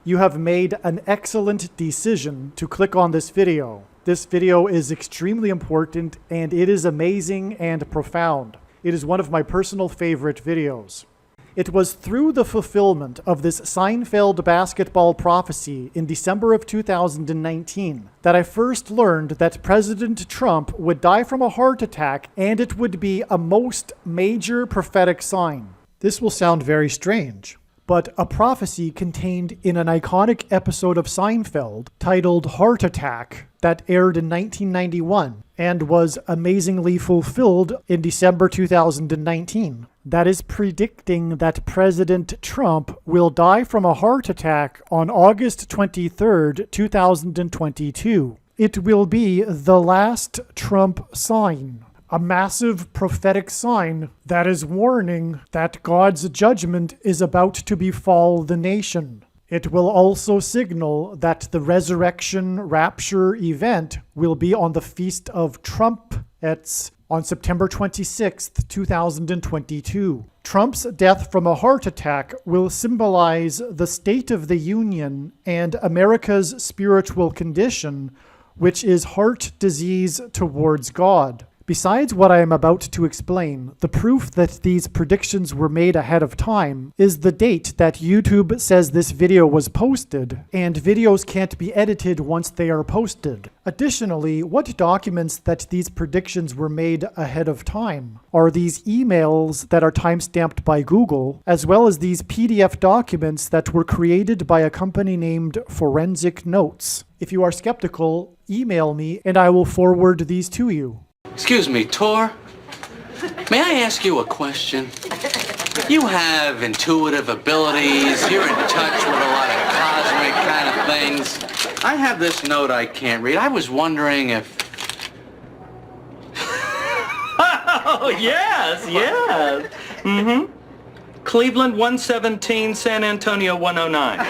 You have made an excellent decision to click on this video. This video is extremely important and it is amazing and profound. It is one of my personal favorite videos. It was through the fulfillment of this SEINFELD basketball prophecy in December of 2019 that I first learned that President Trump would die from a heart attack, and it would be a most major prophetic sign. This will sound very strange, but a prophecy contained in an iconic episode of Seinfeld titled Heart Attack that aired in 1991 and was amazingly fulfilled in December 2019. That is predicting that President Trump will die from a heart attack on August 23rd, 2022. It will be the last Trump sign. A massive prophetic sign that is warning that God's judgment is about to befall the nation. It will also signal that the resurrection rapture event will be on the Feast of Trumpets on September 26th, 2022. Trump's death from a heart attack will symbolize the State of the Union and America's spiritual condition, which is heart disease towards God. Besides what I am about to explain, the proof that these predictions were made ahead of time is the date that YouTube says this video was posted, and videos can't be edited once they are posted. Additionally, what documents that these predictions were made ahead of time are these emails that are timestamped by Google, as well as these PDF documents that were created by a company named Forensic Notes. If you are skeptical, email me and I will forward these to you. Excuse me, Tor. May I ask you a question? You have intuitive abilities. You're in touch with a lot of cosmic kind of things. I have this note I can't read. I was wondering if... Oh, yes. Mm-hmm. Cleveland 117, San Antonio 109.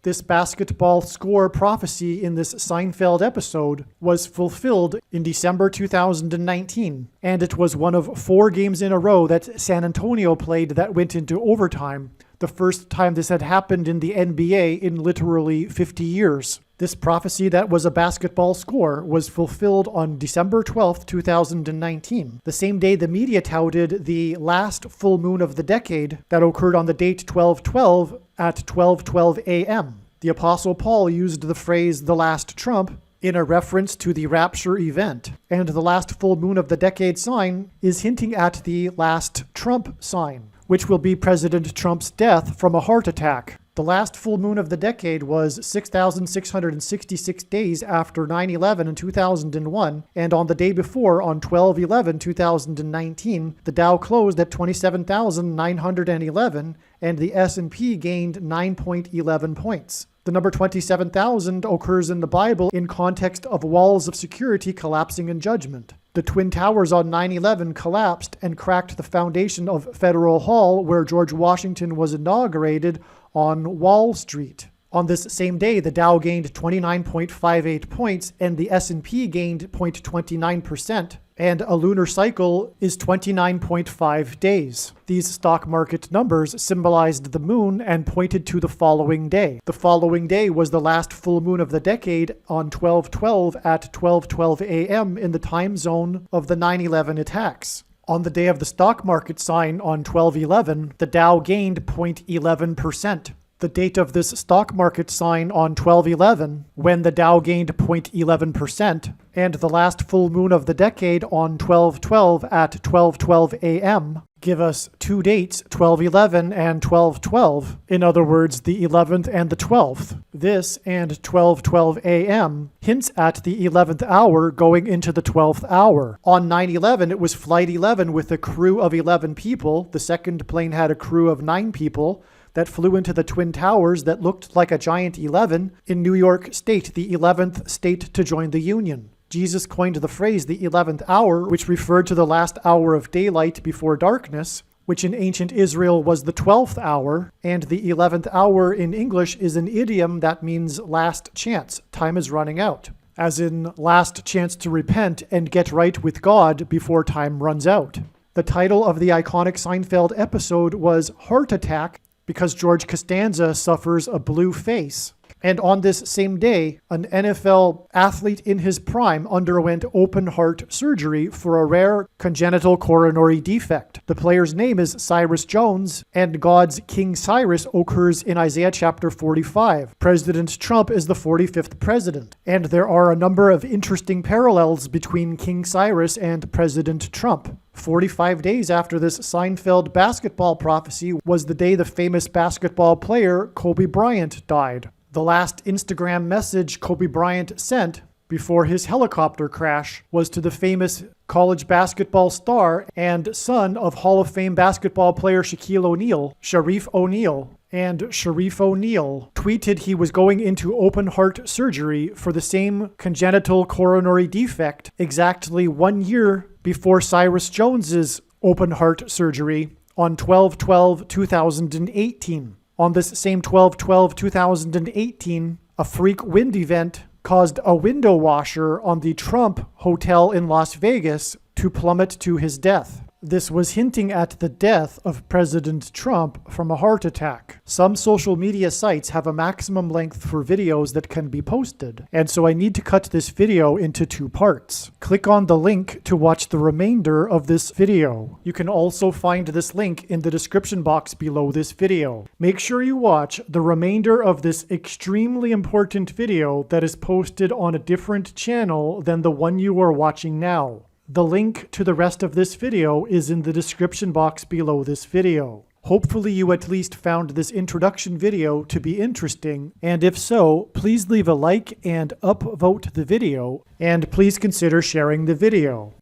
This basketball score prophecy in this Seinfeld episode was fulfilled in December 2019, and it was one of 4 games in a row that San Antonio played that went into overtime, the first time this had happened in the NBA in literally 50 years. This prophecy that was a basketball score was fulfilled on December 12th, 2019, the same day the media touted the last full moon of the decade that occurred on the date 12/12 at 12:12 a.m. The Apostle Paul used the phrase "the last trump" in a reference to the rapture event, and the last full moon of the decade sign is hinting at the last Trump sign, which will be President Trump's death from a heart attack. The last full moon of the decade was 6,666 days after 9/11 in 2001, and on the day before, on 12/11/2019, the Dow closed at 27,911, and the S&P gained 9.11 points. The number 27,000 occurs in the Bible in context of walls of security collapsing in judgment. The Twin Towers on 9/11 collapsed and cracked the foundation of Federal Hall, where George Washington was inaugurated, on Wall Street. On this same day, the Dow gained 29.58 points and the S&P gained 0.29%, and a lunar cycle is 29.5 days. These stock market numbers symbolized the moon and pointed to the following day. The following day was the last full moon of the decade on 12/12 at 12:12 a.m. in the time zone of the 9/11 attacks. On the day of the stock market sign on 12/11, the Dow gained 0.11%. The date of this stock market sign on 12/11, when the Dow gained 0.11%, and the last full moon of the decade on 12/12 at 12:12 a.m. give us 2 dates, 12/11 and 12/12. In other words, the 11th and the 12th. This and 12:12 a.m. hints at the 11th hour going into the 12th hour. On 9/11, it was Flight 11 with a crew of 11 people. The second plane had a crew of 9 people that flew into the Twin Towers that looked like a giant 11 in New York State, the 11th state to join the Union. Jesus coined the phrase the 11th hour, which referred to the last hour of daylight before darkness, which in ancient Israel was the 12th hour, and the 11th hour in English is an idiom that means last chance, time is running out, as in last chance to repent and get right with God before time runs out. The title of the iconic Seinfeld episode was Heart Attack because George Costanza suffers a blue face. And on this same day, an NFL athlete in his prime underwent open heart surgery for a rare congenital coronary defect. The player's name is Cyrus Jones, and God's King Cyrus occurs in Isaiah chapter 45. President Trump is the 45th president. And there are a number of interesting parallels between King Cyrus and President Trump. 45 days after this Seinfeld basketball prophecy was the day the famous basketball player Kobe Bryant died. The last Instagram message Kobe Bryant sent before his helicopter crash was to the famous college basketball star and son of Hall of Fame basketball player Shaquille O'Neal, Sharif O'Neal. And Sharif O'Neal tweeted he was going into open heart surgery for the same congenital coronary defect exactly 1 year before Cyrus Jones's open heart surgery on 12/12/2018. On this same 12/12/2018, a freak wind event caused a window washer on the Trump Hotel in Las Vegas to plummet to his death. This was hinting at the death of President Trump from a heart attack. Some social media sites have a maximum length for videos that can be posted, and so I need to cut this video into 2 parts. Click on the link to watch the remainder of this video. You can also find this link in the description box below this video. Make sure you watch the remainder of this extremely important video that is posted on a different channel than the one you are watching now. The link to the rest of this video is in the description box below this video. Hopefully you at least found this introduction video to be interesting, and if so, please leave a like and upvote the video, and please consider sharing the video.